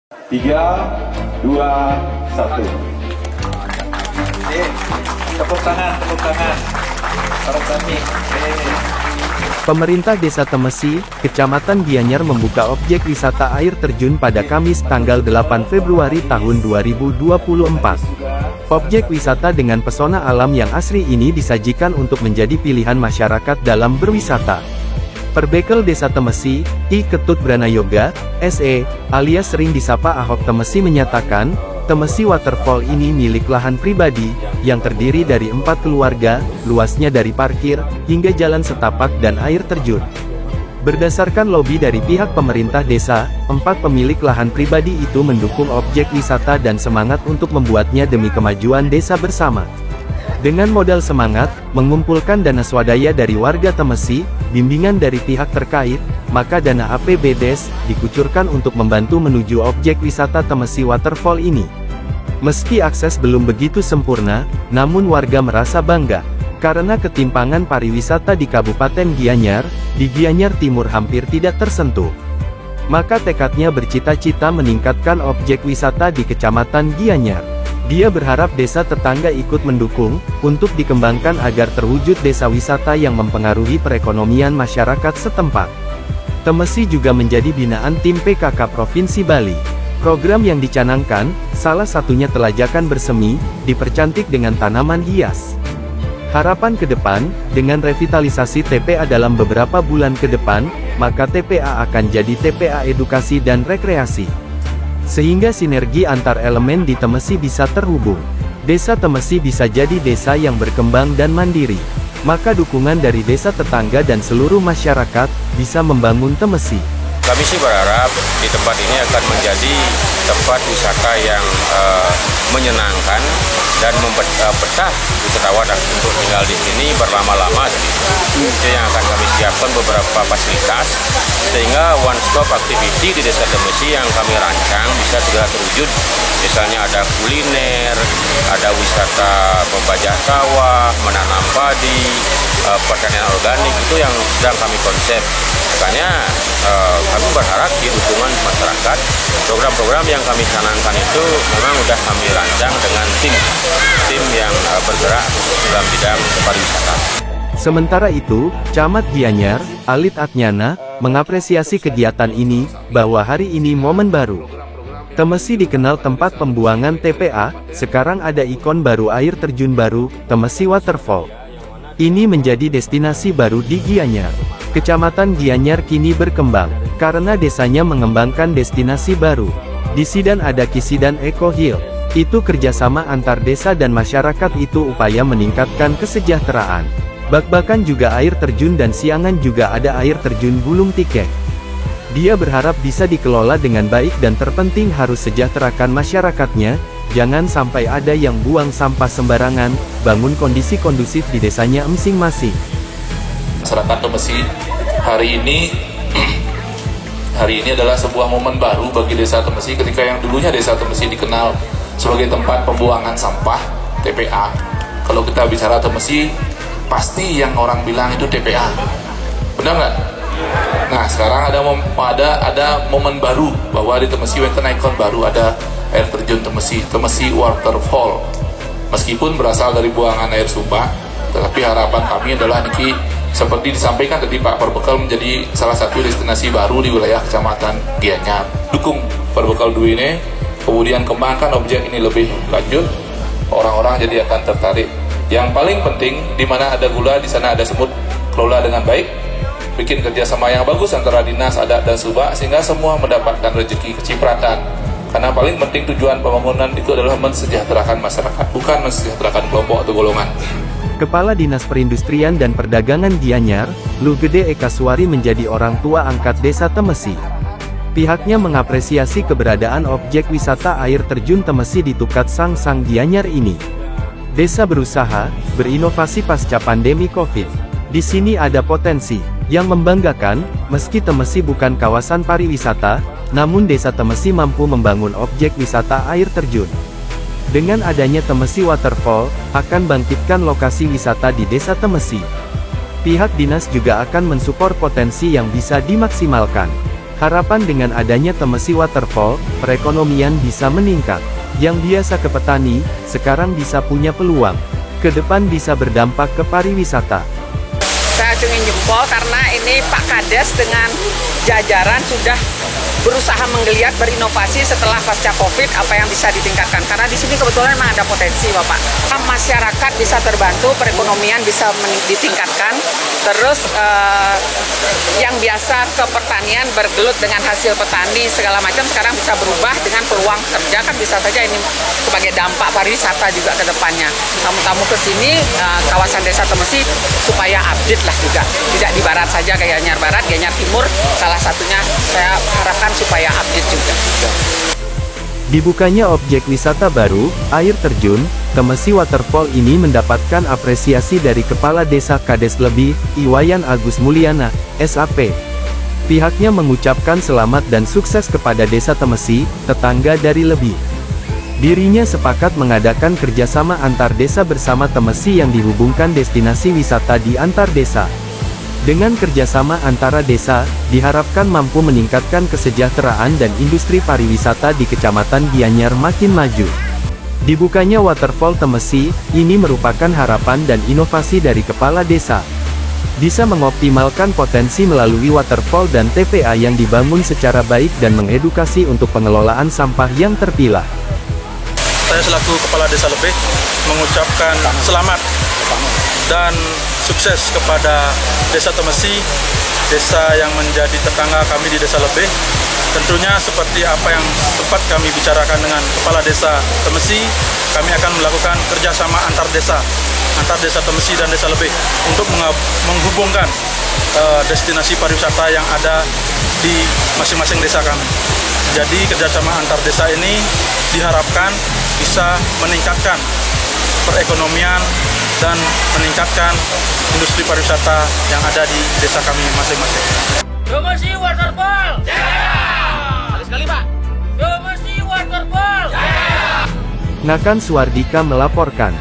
3, 2, 1. Tepuk tangan. Para kami. Pemerintah Desa Temesi, Kecamatan Gianyar membuka objek wisata air terjun pada Kamis tanggal 8 Februari tahun 2024. Objek wisata dengan pesona alam yang asri ini disajikan untuk menjadi pilihan masyarakat dalam berwisata. Perbekel Desa Temesi, I Ketut Branayoga, SE, alias sering disapa Ahok Temesi menyatakan, Temesi Waterfall ini milik lahan pribadi, yang terdiri dari 4 keluarga, luasnya dari parkir, hingga jalan setapak dan air terjun. Berdasarkan lobi dari pihak pemerintah desa, 4 pemilik lahan pribadi itu mendukung objek wisata dan semangat untuk membuatnya demi kemajuan desa bersama. Dengan modal semangat, mengumpulkan dana swadaya dari warga Temesi, bimbingan dari pihak terkait, maka dana APBDes dikucurkan untuk membantu menuju objek wisata Temesi Waterfall ini. Meski akses belum begitu sempurna, namun warga merasa bangga, karena ketimpangan pariwisata di Kabupaten Gianyar, di Gianyar Timur hampir tidak tersentuh. Maka tekadnya bercita-cita meningkatkan objek wisata di Kecamatan Gianyar. Dia berharap desa tetangga ikut mendukung, untuk dikembangkan agar terwujud desa wisata yang mempengaruhi perekonomian masyarakat setempat. Temesi juga menjadi binaan tim PKK Provinsi Bali. Program yang dicanangkan, salah satunya telajakan bersemi, dipercantik dengan tanaman hias. Harapan ke depan, dengan revitalisasi TPA dalam beberapa bulan ke depan, maka TPA akan jadi TPA edukasi dan rekreasi. Sehingga sinergi antar elemen di Temesi bisa terhubung. Desa Temesi bisa jadi desa yang berkembang dan mandiri. Maka dukungan dari desa tetangga dan seluruh masyarakat, bisa membangun Temesi. Kami sih berharap di tempat ini akan menjadi tempat wisata yang menyenangkan dan betah wisatawan untuk tinggal di sini berlama-lama. Itu yang akan kami siapkan beberapa fasilitas sehingga one stop activity di Desa Temesi yang kami rancang bisa segera terwujud. Misalnya ada kuliner, ada wisata membajak sawah, menanam padi, pertanian organik, itu yang sedang kami konsep. Makanya kami berharap di dukungan masyarakat, program-program yang kami canangkan itu memang sudah kami rancang dengan tim yang bergerak dalam bidang pariwisata. Sementara itu, Camat Gianyar, Alit Atnyana, mengapresiasi kegiatan ini, bahwa hari ini momen baru. Temesi dikenal tempat pembuangan TPA, sekarang ada ikon baru air terjun baru, Temesi Waterfall. Ini menjadi destinasi baru di Gianyar. Kecamatan Gianyar kini berkembang, karena desanya mengembangkan destinasi baru. Di Sidan ada Kisidan Eco Hill. Itu kerjasama antar desa dan masyarakat, itu upaya meningkatkan kesejahteraan. Bak-bakan juga air terjun dan Siangan juga ada air terjun Gulung Tikek. Dia berharap bisa dikelola dengan baik dan terpenting harus sejahterakan masyarakatnya, jangan sampai ada yang buang sampah sembarangan, bangun kondisi kondusif di desanya masing-masing. Masyarakat Temesi hari ini adalah sebuah momen baru bagi Desa Temesi ketika yang dulunya Desa Temesi dikenal sebagai tempat pembuangan sampah TPA. Kalau kita bicara Temesi, pasti yang orang bilang itu TPA, benar nggak? Nah, sekarang ada momen baru bahwa di Temesi wonten ikon baru, ada air terjun Temesi Waterfall. Meskipun berasal dari buangan air sumba, tetapi harapan kami adalah niki seperti disampaikan tadi Pak Perbekal menjadi salah satu destinasi baru di wilayah Kecamatan Gianyar. Dukung Perbekal Dwi ini, kemudian kembangkan objek ini lebih lanjut, orang-orang jadi akan tertarik. Yang paling penting, di mana ada gula, di sana ada semut, kelola dengan baik, bikin kerjasama yang bagus antara dinas, adat, dan subak, sehingga semua mendapatkan rezeki kecipratan. Karena paling penting tujuan pembangunan itu adalah mensejahterakan masyarakat, bukan mensejahterakan kelompok atau golongan. Kepala Dinas Perindustrian dan Perdagangan Gianyar, Lu Gede Eka Suari menjadi orang tua angkat Desa Temesi. Pihaknya mengapresiasi keberadaan objek wisata air terjun Temesi di Tukat Sang Gianyar ini. Desa berusaha, berinovasi pasca pandemi Covid. Di sini ada potensi yang membanggakan, meski Temesi bukan kawasan pariwisata, namun Desa Temesi mampu membangun objek wisata air terjun. Dengan adanya Temesi Waterfall, akan bangkitkan lokasi wisata di Desa Temesi. Pihak dinas juga akan mensupport potensi yang bisa dimaksimalkan. Harapan dengan adanya Temesi Waterfall, perekonomian bisa meningkat. Yang biasa ke petani, sekarang bisa punya peluang. Ke depan bisa berdampak ke pariwisata. Saya acungin jempol karena ini Pak Kades dengan jajaran sudah berusaha menggeliat berinovasi setelah pasca Covid, apa yang bisa ditingkatkan. Karena di sini kebetulan memang ada potensi, Bapak. Masyarakat bisa terbantu, perekonomian bisa ditingkatkan. Terus yang biasa ke pertanian bergelut dengan hasil petani segala macam sekarang bisa berubah dengan peluang kerja, kan bisa saja ini sebagai dampak pariwisata juga ke depannya. Tamu-tamu ke sini kawasan Desa Temesi supaya update lah juga. Tidak di barat saja, kayak Gianyar Barat, Gianyar Timur salah satunya saya harapkan supaya update juga. Dibukanya objek wisata baru, air terjun, Temesi Waterfall ini mendapatkan apresiasi dari Kepala Desa Kades Lebih, Iwayan Agus Mulyana, SAP. Pihaknya mengucapkan selamat dan sukses kepada Desa Temesi, tetangga dari Lebih. Dirinya sepakat mengadakan kerjasama antar desa bersama Temesi yang dihubungkan destinasi wisata di antar desa. Dengan kerjasama antara desa, diharapkan mampu meningkatkan kesejahteraan dan industri pariwisata di Kecamatan Gianyar makin maju. Dibukanya Waterfall Temesi, ini merupakan harapan dan inovasi dari Kepala Desa. Bisa mengoptimalkan potensi melalui waterfall dan TPA yang dibangun secara baik dan mengedukasi untuk pengelolaan sampah yang terpilah. Saya selaku Kepala Desa Lebih mengucapkan selamat dan sukses kepada Desa Temesi, desa yang menjadi tetangga kami di Desa Lebih. Tentunya seperti apa yang sempat kami bicarakan dengan Kepala Desa Temesi, kami akan melakukan kerjasama antar desa Temesi dan Desa Lebih untuk menghubungkan destinasi pariwisata yang ada di masing-masing desa kami. Jadi kerjasama antar desa ini diharapkan bisa meningkatkan perekonomian dan meningkatkan industri pariwisata yang ada di desa kami masing-masing. Temesi Waterfall! Jaya! Sekali Pak! Temesi Waterfall! Jaya! Nakan Suwardika melaporkan.